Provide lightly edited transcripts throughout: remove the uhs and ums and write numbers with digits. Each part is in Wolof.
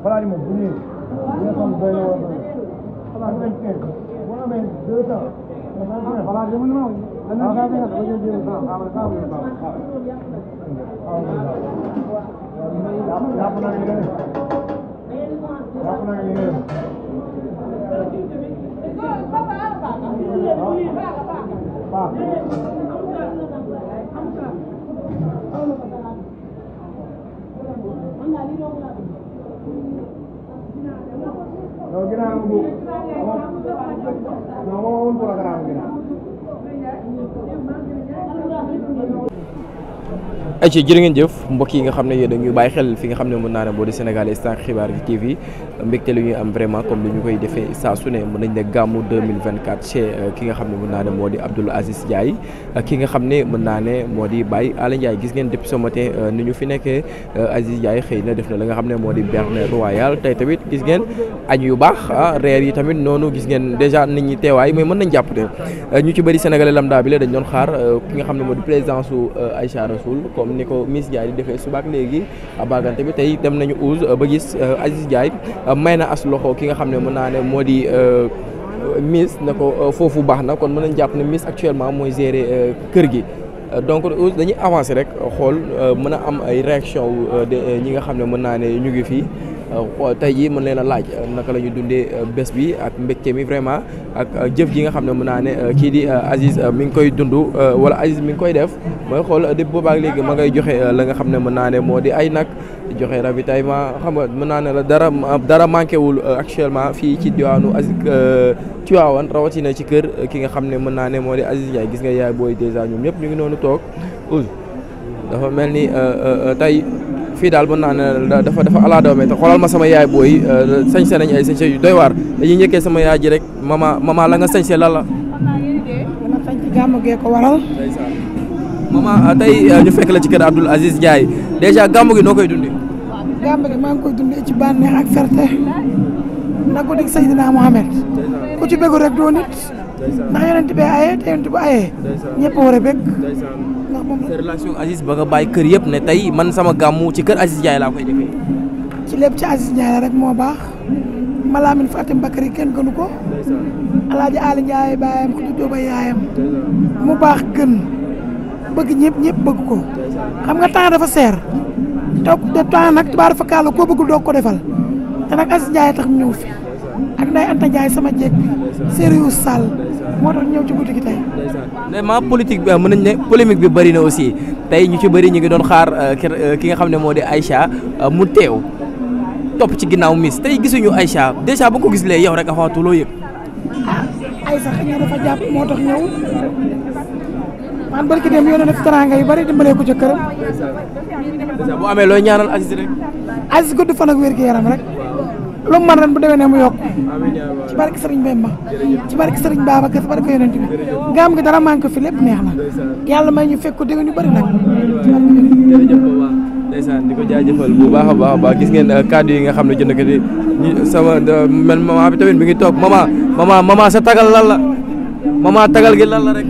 voilà moom bu ñëwee nga xam doy na woon voilà 25 boo amee 200 voilà dama na ana ga ga ba ñu jëm sa xamal ka bu ba jàpp naa ngi leen no ginaar bu no won programme ginaar ay ci jërë ngeen jëf mbokk yi nga xam ne yéen dañuy bàyyi xel fi nga xam ne mën naa ne boo di Sénégal Instant Xibaar TV mbégte lu ñuy am vraiment comme li ñu koy defee saa su ne mën nañ ne gàmmu 2024 chez ki nga xam ne mën naa ne moo di Abdoul Aziz Ndiaye ki nga xam ne mën naa ne moo di Baye Alla Ndiaye gis ngeen depuis ce matin ni ñu fi nekkee Aziz Ndiaye xëy na def na la nga xam ne moo di berne royal tey tamit gis ngeen añ yu baax reer yi tamit noonu gis ngeen déjà nit ñi teewaay mais mën nañ jàpp ne ñu ci bëri sénégalais lambda bi la dañ doon xaar ki nga xam ne moo di présidence su Aïcha Rasoul comme ni ko Miss Ndiaye di defee subaak léegi bagante bi tey dem nañu Ouz ba gis Aziz Ndiaye may na as loxo ki nga xam ne mën naa ne moo di Miss na ko foofu baax na kon mën nañ jàpp ne Miss actuellement mooy gérer kër gi donc Ouz dañuy avancer rek xool mën a am ay réaction de ñi nga xam ne mën naa ne ñu ngi fii tey jii mën leen a laaj naka la ñu dundee bés bi ak mbégte mi vraiment ak jëf ji nga xam ne mën naa ne kii di Aziz mi ngi koy dund wala Aziz mi ngi koy def mooy xool depuis boobaak léegi ma ngay joxe la nga xam ne mën naa ne moo di ay nag joxe ravitaillement xam nga mën naa ne la dara manqué wul actuellement fii ci diwaanu Aziz Tivaouane rawatina ci kër ki nga xam ne mën naa ne moo di Aziz Ndiaye gis nga yaay booy dèjà ñoom ñëpp ñu ngi noonu toog dafa mel ni tey fii daal mën naa ne dafa ala doome te xoolal ma sama yaay booy sañse nañ ay sañse yu doy waar dañuy njëkkee sama yaay ji rek mama la nga sañse lan la dama sañse gàmmu gee ko waral mama tey ñu fekk la ci kër Abdoul Aziz Ndiaye déjà gàmmu gi noo koy dundee gàmmu gi maa ngi koy dundee ci bànneex ak ferte nag ko dig Seydina Mohamed ku ci bëggu rek doo nit ndax yonent bi aye te yonent bu aye ñëpp war a bëgg sa relation Aziz ba nga bàyyi kër yëpp ne tey man sama gàmmu ci kër Aziz Ndiaye laa koy defee ci lépp ci Aziz Ndiaye rek moo baax Malamine Fatim Bakary kenn gënu ko Alaaji Ali Ndiaye baayam ko juddoo ba yaayam mu baax gën bëgg ñëpp bëgg ko xam nga temps dafa seer toog de temps nag tubaar fa kaala koo bëggul doo ko defal te nag Aziz Ndiaye tax ñëw fi ak Ndeye Anta Ndiaye sama jeeg bi Seriou Sall moo tax ñëw ci guddi gi tey. vraiment politique bi mën nañ ne polémique bi bëri na aussi tey ñu ci bëri ñu ngi doon xaar ki nga xam ne moo di Aïcha mu teew topp ci ginnaaw Miss tey gisuñu Aïcha déjà ba ko gis lee yow rek avant tout loo yëg. Aïcha xëy na dafa jàpp moo tax ñëw man barki dem yónnee na fi teraanga yu bëri dimbalee ko ca këram. déjà bu amee looy ñaanal Aziz rek. Aziz gudd fan ak wér gu yaram rek. lu mu mën ren bu demee ne mu yokk ci barke Serigne Bemba ci barke Serigne Babacar ci barke yonent bi gàmm gi dara manqué fi lépp neex na yàlla may ñu fekk ko dégg ñu bëri nag. jërëjëf waaw ndeysaan di ko jaajëfal bu baax a baax gis ngeen kàddu yi nga xam ne jënd ko di sama man maman bi tamit mi ngi toog maman sa tagal lan la maman tagal gi lan la rek.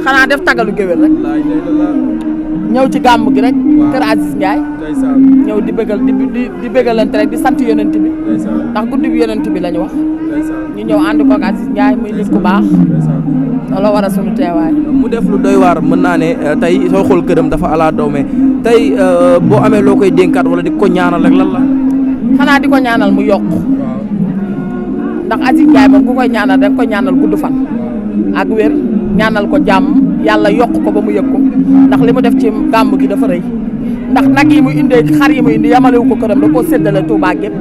xanaa def tagalu géwél rek. ñëw ci gàmm gi rek kër Aziz Ndiaye ñëw di bëggalante rek di sant yonent bi ndax guddi bi yonent bi la ñu wax ñu ñëw ànd koog Aziz Ndiaye muy nit ku baax loolu war a sunu teewaay mu def lu doy waar mën naa ne tey soo xool këram dafa ala doome tey boo amee loo koy dénkaat wala di ko ñaanal rek lan la xanaa di ko ñaanal mu yokk ndax Aziz Ndiaye moom ku koy ñaanal danga koy ñaanal gudd fan ak wér ñaanal ko jàmm yàlla yokk ko ba mu yëg ko ndax li mu def ci gàmm gi dafa rëy ndax nag yi muy indee xar yi muy indi yamalewu ko këram da koo séddale Touba gépp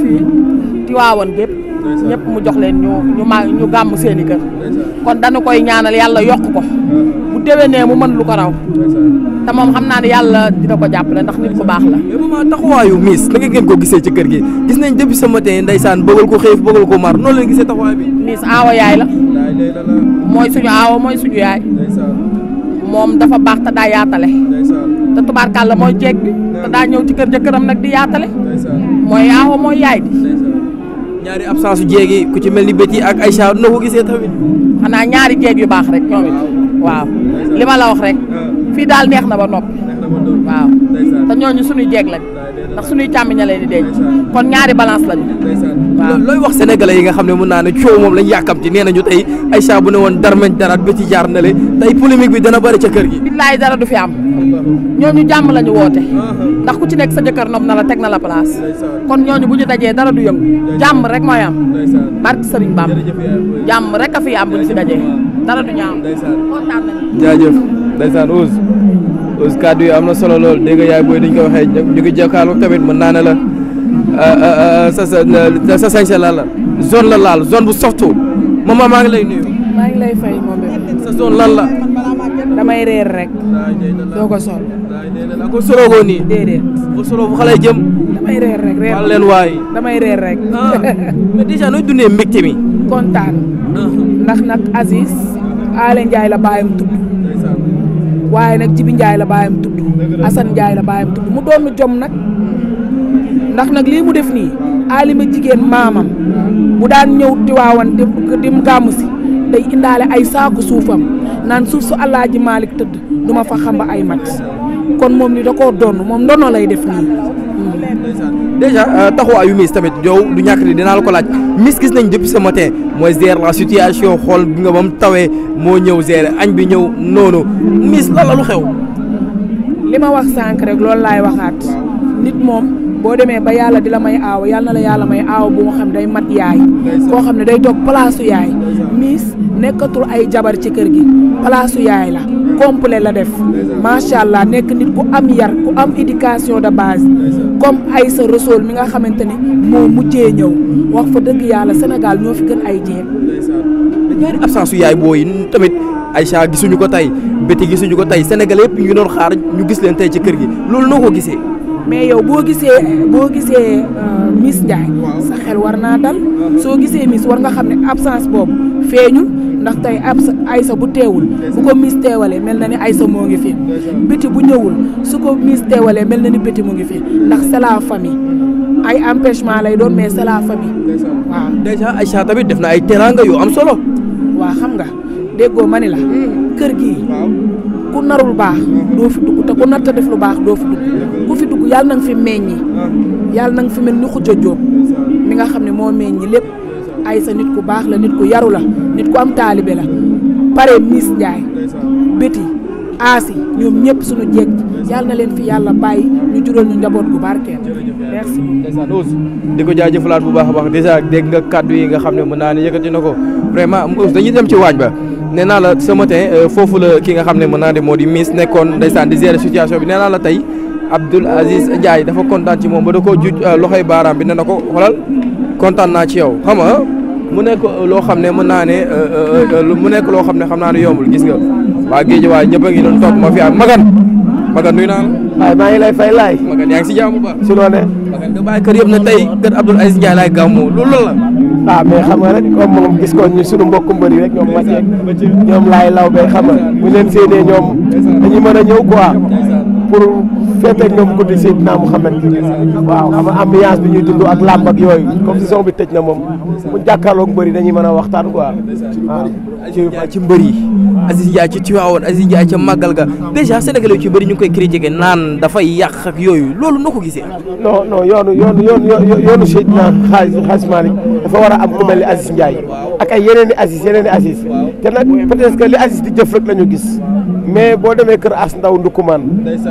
fii Tiwaawan gépp ñëpp mu jox leen ñu gàmm seeni kër kon dañu koy ñaanal yàlla yokk ko bu déwénee mu mën lu ko raw te moom xam naa ne yàlla dina ko jàppale ndax nit ku baax la. mais maman taxawaayu Miss naka ngeen ko gisee ci kër gi gis nañ depuis ce matin ndeysaan bëggal ko xiif bëggal ko mar noonu leen gisee taxawaay bi. Miss aawa yaay la mooy suñu aawa mooy suñu yaay moom dafa baax te daa yaatale te tubaarkàlla mooy jeeg bi te daa ñëw ci kër jëkkëram nag di yaatale mooy aawa mooy yaay di ñaari absence su jéeg yi ku ci mel ni Betty ak Aïcha noo ko gisee tamit. xanaa ñaari jéeg yu baax rek ñoom it waaw li ma la wax rek fii daal neex na ba noppi waaw te ñooñu suñuy jéeg lañ ndax suñuy càmmiña leen di denc kon ñaari balance lañu. waaw looy wax sénégalais yi nga xam ne mën naa ne coow moom lañ yàkkamti nee nañu tey Aïcha bu ne woon darmeñ daraat Betty jaar na le tey polémique bi dana bëri ca kër gi. billaay dara du fi am ñooñu jàmm lañu woote ndax ku ci nekk sa jëkkër nopp na la teg na la place kon ñooñu bu ñu dajee dara du yëngu jàmm rek mooy am barke Sëriñ Bamba jàmm rek a fi am bu ñu fi dajee dara du ñaaw kontaan nañu. jaajëf ndeysaan Ousse kàddu yi am na solo lool dégg nga yaay booy dañ ko waxee ñu ngi jokkaarloo tamit mën naa ne la sa sañse la zone la laal zone bu softu maman maa ngi lay nuyu. maa ngi lay fay moom it. sa zone lan la. damay reer rek. doo ko sol. ko sologoo nii. déedéet. ko solo bu xale jëm. damay reer rek reer. wàll leen waay. damay reer rek. mais déjà nooy dundee mbégte mi. kontaan. ndax nag Aziz. Aale Ndiaye la baayam tudd. waaye nag Jibi Ndiaye la baayam tudd. Assane Ndiaye la baayam tudd mu doon jom nag. ndax nag lii mu def nii. Alima jigéen maamam. bu daan ñëw Tiwaawan di mu gàmmu si. day indaale ay saaku suufam naan suuf su Alaaji Malick tëdd du ma fa xamba ay mat kon moom ni da koo donn moom ndono lay def nii. déjà taxawaayu Miss tamit yow du ñàkk di dinaa la ko laaj Miss gis nañ depuis ce matin mooy gérer la situation xool bi nga ba mu tawee moo ñëw gérer añ bi ñëw noonu Miss lan la lu xew. li ma wax sànq rek loolu laay waxaat nit moom boo demee ba yàlla di la may aaw yàlla na la yàlla may aaw bu nga xam ne day mat yaay koo xam ne day toog palaasu yaay Miss nekkatul ay jabar ci kër gi palaasu yaay la complet la def macha allah nekk nit ku am yar ku am éducation de base comme Aïssa Rassoul mi nga xamante ni moo mujjee ñëw wax fa dëgg yàlla Sénégal ñoo fi gën ay jeeg. ñaari absence su yaay booy tamit Aïcha gisuñu ko tey Betty gisuñu ko tey Sénégal yëpp ñu ngi doon xaar ñu gis leen tey ci kër gi loolu noo ko gisee. mais yow boo gisee Miss Ndiaye sa xel war naa dal soo gisee Miss war nga xam ne absence boobu feeñul ndax tey Aïssa bu teewul bu ko Miss teewalee mel na ni Aïssa moo ngi fi Betty bu ñëwul su ko Miss teewalee mel na ni Betty mu ngi fi ndax c'est la famille ay empêchement lay doon mais c'est la famille waaw. déjà Aïcha tamit def na ay teranga yu am solo. waaw xam nga déggoo ma ni la kër gi ku narul baax doo fi dugg te ku natta def lu baax doo fi dugg ku fi dugg yàlla na nga fi meññi yàlla na nga fi mel ni Khoudia Diop mi nga xam ne moo meññi lépp Aïssa nit ku baax la nit ku yaru la nit ku am taalibe la pare Miss Ndiaye Betty Asi ñoom ñëpp suñu jeeg yàlla na leen fi yàlla bàyyi ñu jural ñu njaboot gu barkeel merci. di ko jaajëfalaat bu baax a baax déjà dégg nga kaddu yi nga xam ne mën naa ne yëkkati na ko vraiment dañuy dem ci waañ ba. nee naa la ce matin foofu la ki nga xam ne mën naa de moo di Miss nekkoon ndeysaan di gérer situation bi nee naa la tey Abdoul Aziz Ndiaye dafa kontaan ci moom ba da koo juj loxoy baaraam bi nee na ko xoolal kontaan naa ci yow xam nga mu nekk loo xam ne mën naa ne mu nekk loo xam ne xam naa ne yombul gis nga waa géej waaye ñëpp a ngi doon toog ma fi ak Magan nuyu naa la. waaye maa ngi lay fay laay. Magan yaa ngi si jàmm bu baax. su doonee. Magan nga bàyyi kër yëpp ne tey kër Abdoul Aziz Ndiaye laay gàmmoo loolu la. mais xam nga rek comme moom gis ko ñu sunu mbokku mbër yi rek ñoom Mathieu ñoom laay law be xam nga bu leen séenee ñoom dañuy mën a ñëw quoi pour féete ak ñoom guddi Seydina Mouhamed waaw xam nga ambiance bi ñuy dund ak làmb ak yooyu comme saison bi tëj na moom bu jàkkaarloog mbër yi dañuy mën a waxtaan quoi waaw. ci mbër yi Aziz Ndiaye ci Tivaouane Aziz Ndiaye ca màggal ga déjà sénégalais yu ci bëri ñu ngi koy critiquer naan dafay yàq ak yooyu loolu noo ko gisee. non yoonu Seydina Hadj Malick dafa war a am ku mel ni Aziz Ndiaye ak ay yeneen i Aziz te nag peut-être que li Aziz di jëf rek la ñu gis mais boo demee kër As Ndaw Ndukumaan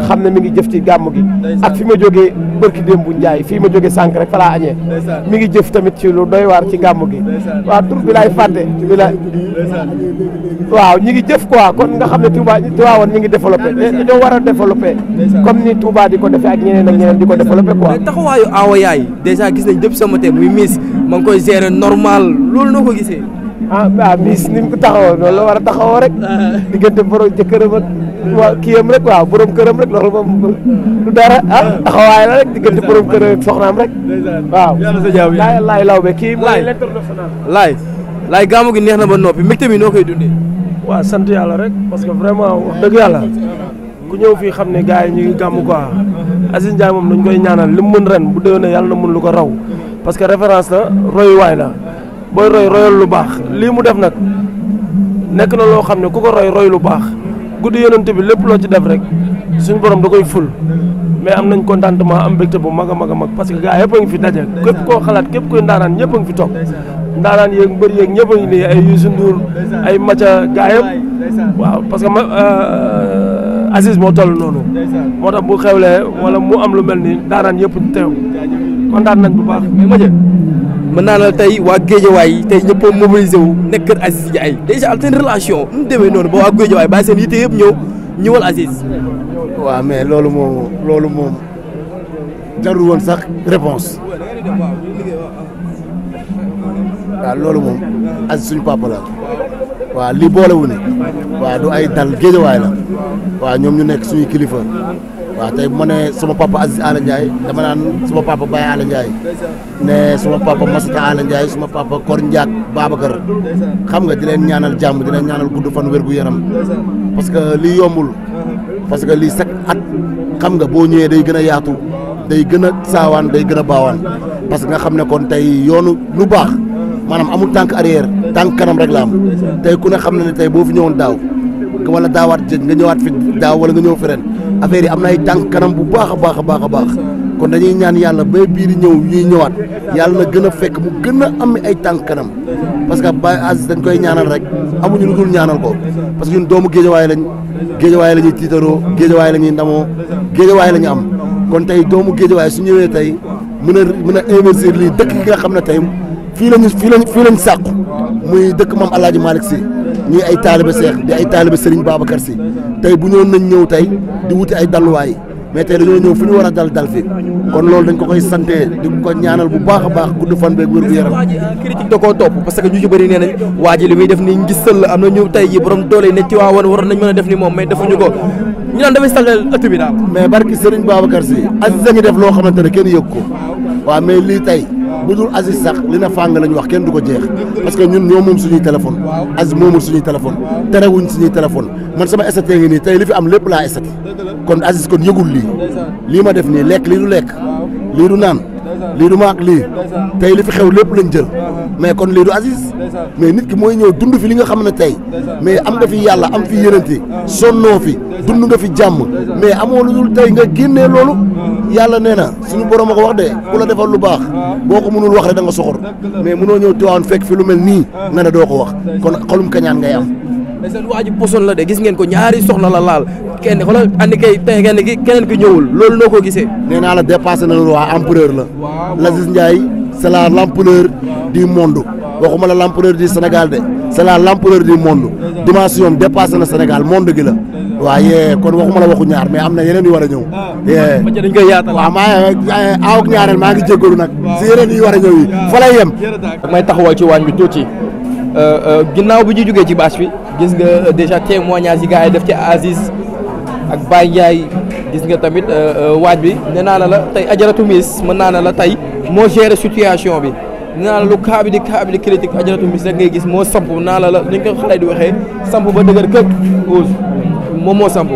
xam ne mi ngi jëf ci gàmm gi ak fi ma jógee bërki démb bu Ndiaye fii ma jógee sànq rek fa laa añee mi ngi jëf tamit ci lu doy waar ci gàmm gi waaw tur bi laay fàtte bi la waaw ñi ngi jëf quoi kon nga xam ne Tivaouane ñi ngi développé dañoo war a développé comme ni Touba di ko defee ak ñeneen ak ñeneen di ko développé quoi. mais taxawaayu aawa yaay déjà gis nañ depuis ce matin muy Miss ma ngi koy gérer normal loolu noo ko gisee. Miss ni mu ko taxawoo loolu la war a taxawoo rek diggante borom jëkkëram ak waa kiyam rek waaw borom këram rek loolu moom du dara taxawaay la rek diggante borom këram ak soxnaam rek waaw. laay law be kii mooy l'international. laay gàmmu gi neex na ba noppi mbégte mi noo koy dundee. waaw sant yàlla rek parce que vraiment wax dëgg yàlla ku ñëw fii xam ne gars yi ñu ngi gàmm quoi Aziz Ndiaye moom dañ koy ñaanal li mu mën ren bu déwénee yàlla na mën lu ko raw parce que référence la royuwaay la booy royal lu baax lii mu def nag nekk na loo xam ne ku ko roy lu baax guddi yonent bi lépp loo ci def rek suñu borom da koy ful mais am nañ contentement am mbégte bu mag a mag a mag parce que gars yëpp a ngi fi daje képp koo xalaat képp koy ndaanaan ñëpp a ngi fi toog ndaanaan yeeg mbër yeeg ñëpp a ngi nii ay Youssou Ndour ay Macha gars yëpp waaw parce que Aziz moo toll noonu moo tax bu xewlee wala mu am lu mel ni ndaanaan yëpp teew kontaan nañ bu baax. mais Macha mën naa la tey waa Géejawaay tey ñëpp a mobilisé wu nekk kër Aziz Ndiaye déjà seen relation nu mu demee noonu ba waa Géejawaay bàyyi seen yitte yëpp ñëwal Aziz. waaw mais loolu moom jarul woon sax réponse waaw loolu moom Aziz suñu papa la waaw li boolewu ne waaw du ay dal Géejawaay la waaw ñoom ñu nekk suñuy kilifa waaw tey bu ma nee sama papa Aziz Ala Ndiaye dama naan sama papa Baye Ala Ndiaye ne sama papa Masata Ala Ndiaye sama papa Kor Ndiak Babacar xam nga di leen ñaanal jàmm di leen ñaanal gudd fan wér gu yaram parce que lii yombul parce que lii chaque at xam nga boo ñëwee day gën a yaatu day gën a saawaan day gën a baawaan parce que nga xam ne kon tey yoonu lu baax maanaam amul tànk arrière tànk kanam rek la am tey ku ne xam na ne tey boo fi ñëwoon daaw wala daawaat jëj nga ñëwaat fi daaw wala nga ñëw fi ren affaire yi am na ay tànk kanam bu baax a baax a baax a baax kon dañuy ñaan yàlla ba biir ñëw ñuy ñëwaat yàlla na gën a fekk mu gën a am ay tànk kanam parce que Baye Aziz dañ koy ñaanal rek amuñu lu dul ñaanal ko parce que ñun doomu Géejawaay lañ Géejawaay la ñuy tiitaroo Géejawaay la ñuy ndamoo Géejawaay la ñu am kon tey doomu Géejawaay su ñëwee tey mën a investir lii dëkk gi nga xam ne tey fii lañ sàqu muy dëkk maam El Hadj Malick Sy ñuy ay taalibe Seex di ay taalibe Serigne Babacar Sy tey bu ñëwoon nañ ñëw tey di wuti ay dalluwaay mais tey dañoo ñëw fu ñu war a dal fi kon loolu dañ ko koy santé di ko ñaanal bu baax a baax gudd fan beeg wér gu yaram. critique da koo topp parce que ñu ci bëri nee nañ waa ji li muy def ni ngistal la am na ñu tey ji borom doole yi ne ci waa woon waroon nañ mën a def ni moom mais defuñu ko ñu naan dafay saltal ëtt bi daal. mais barki Serigne Babacar Sy Aziz a ngi def loo xamante ne kenn yëg ko waaw mais lii tey bu dul Aziz sax li na fàng lañ wax kenn du ko jeex parce que ñun ñoo moom suñuy téléphone Aziz moomul suñuy téléphone terewuñ suñuy téléphone man sama estate ngi nii tey li fi am lépp laa estate kon Aziz kon yëgul lii ma def nii lekk lii du lekk lii du naan lii du maak lii tey li fi xew lépp lañ jël mais kon lii du Aziz mais nit ki mooy ñëw dund fi li nga xam ne tey mais am nga fi yàlla am fi yénante sonnoo fi dund nga fi jàmm mais amoo lu dul tey nga génnee loolu yàlla nee na suñu borom a ko wax de ku la defal lu baax boo ko mënul wax rek da nga soxor mais mënoo ñëw Tiwaawan fekk fi lu mel nii nga ne doo ko wax kon xolum kañaan ngay am. mais seen waa ji poson la de gis ngeen ko ñaari soxna la laal kenn xoolal andi kay tey keneen ki ñëwul loolu noo ko gisee. nee naa la dépassé na le roi empereur la Aziz Ndiaye c'est la l'empereur du monde waxuma la l'empereur du Sénégal de c'est la l'empereur du monde dimension dépassé na Sénégal monde gi la. waaye kon waxuma la waxu ñaar mais am na yeneen yu war a ñëw. ma dañ koy yaatal waaw aw ak ñaareel maa ngi jéggalu nag si yeneen yi war a ñëw yi fa lay yem. may taxawal ci waañ bi tuuti ginnaaw bi ñu jógee ci bâche bi gis nga déjà témoignage yi gars yi def ci Aziz ak Baye Ndiaye gis nga tamit waañ bi nee naa la tey Ajaratu Miss mën naa ne la tey moo gérer situation bi nee naa la lu kaa bi di critique Ajaratu Miss rek ngay gis moo samp naa la ni nga ko xale di waxee samp ba dëgër këpp moom moo samp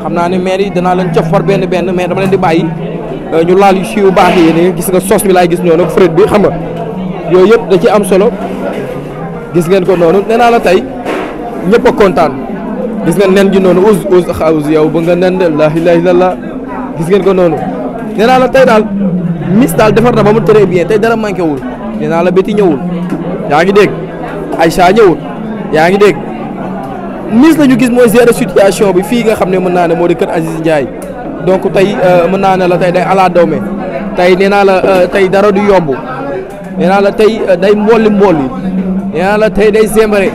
xam naa ne maire yi danaa leen cof far benn mais dama leen di bàyyi ñu laal si yu baax yi nii gis nga sos bi laay gis noonu ak fret bi xam nga yooyu yëpp da ci am solo gis ngeen ko noonu nee naa la tey ñëpp a kontaan gis ngeen nen ji noonu us yow ba nga nen de la ilaha illallah gis ngeen ko noonu nee naa la tey daal Miss daal defar na ba mu très bien tey dara manqué wul nee naa la Betty ñëwul yaa ngi dégg Aïcha ñëwul yaa ngi dégg Miss la ñu gis mooy gérer situation bi fii nga xam ne mën naa ne moo di kër Aziz Ndiaye donc tey mën naa ne la tey day ala dawme tey nee naa la tey dara du yomb nee naa la tey day mbolli nee naa la tey day zembare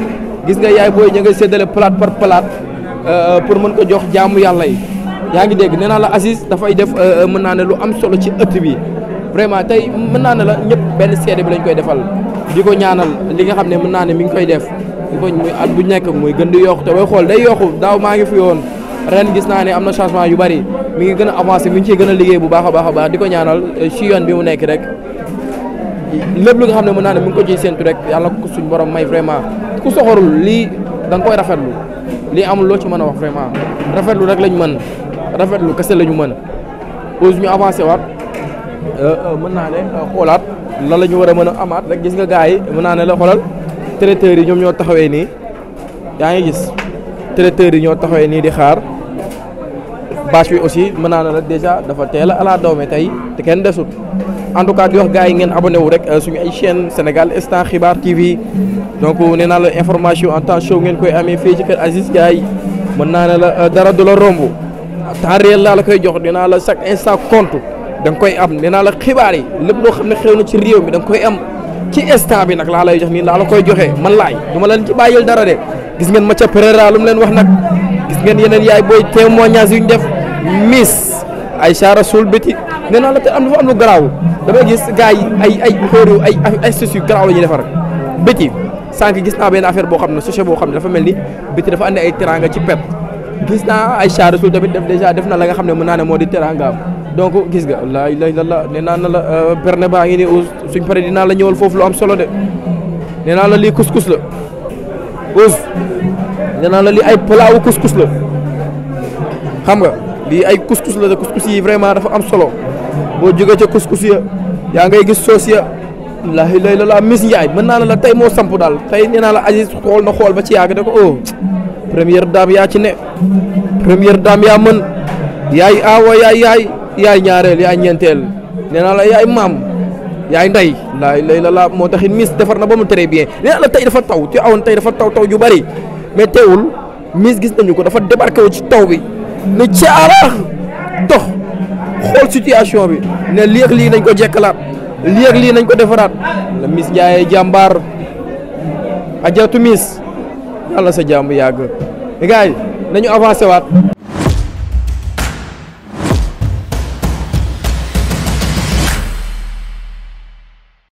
gis nga yaay booy ña nga séddale plate par plate pour mën ko jox jaamu yàlla yi yaa ngi dégg nee naa la Aziz dafay def mën naa ne lu am solo ci ëtt bi vraiment tey mën naa ne la ñëpp benn seede bi lañ koy defal di ko ñaanal li nga xam ne mën naa ne mi ngi koy def di ko muy at bu nekk muy gën di yokku te booy xool day yokku daaw maa ngi fi woon ren gis naa ne am na changement yu bari mi ngi gën a avancé mi ngi ciy gën a liggéey bu baax a baax di ko ñaanal ci yoon bi mu nekk rek lépp lu nga xam ne mën naa ne mi ngi ko ciy séntu rek yàlla ko suñ borom may vraiment ku soxorul lii da nga koy rafetlu lii amul loo ci mën a wax vraiment rafetlu rek lañ mën rafetlu kese la ñu mën pause ñu avancé waat mën naa ne xoolaat lan la ñu war a mën a amaat rek gis nga gars yi mën naa ne la xoolal traiteurs yi ñoom ñoo taxawee nii yaa ngi gis traiteurs yi ñoo taxawee nii di xaar bâche bi aussi mën naa ne la déjà dafa teel a ala dawme tey te kenn desut en tout cas di wax gars yi ngeen abonné wu rek suñu ay chaîne Sénégal Instant Xibaar TV donc nee naa la information en temps chaud ngeen koy amee fii ci kër Aziz Ndiaye mën naa ne la dara du la romb temps réel laa la koy jox dinaa la chaque instant compte da nga koy am nee naa la xibaar yi lépp loo xam ne xew na ci réew mi da nga koy am ci instant bi nag laa lay jox nii laa la koy joxee man laay du ma leen ci bàyyil dara de gis ngeen Mathia Pereira lu mu leen wax nag gis ngeen yeneen yaay booy témoignage yu ñu def Miss Aïcha Rasoul Béti nee naa la te am dafa am lu garaaw damay gis gars yi ay xóoru ay astuces yu garaaw la ñuy defar Béti sànq gis naa benn affaire boo xam ne sachet boo xam ne dafa mel ni Béti dafa andi ay teranga ci pet gis naa Aïcha Rasoul tamit def na la nga xam ne mën naa ne moo di teranga donc gis nga laa ilaaha illallaah nee naa na la berne baa ngi nii suñ pare dinaa la ñëwal foofu lu am solo de nee naa la lii couscous la nee naa la lii ay palaawu couscous la xam nga lii ay couscous la de couscous yi vraiment dafa am solo boo jógee ca couscous ya yaa ngay gis soos ya laa ilaaha illallaah Miss Ndiaye mën naa la tey moo samp daal tey nee naa la Aziz xool na xool ba ci yàgg da ko première dame yaa ci ne première dame yaa mën yaay aawa yaay ñaareel yaay ñeenteel nee naa la yaay maam yaay ndey laa ilaaha illallaah moo taxit Miss defar na ba mu très bien nee naa la tey dafa taw te awoon tey dafa taw ju bari mais teewul Miss gis nañu ko dafa débarqué wu ci taw bi ne caaraax dox xool situation bi ne lii ak lii nañ ko jekkalaat lii ak lii nañ ko defaraat la Miss Ndiaye jàmbaar ajaratu Miss yàlla sa jàmm yàgg gars yi nañu avancé waat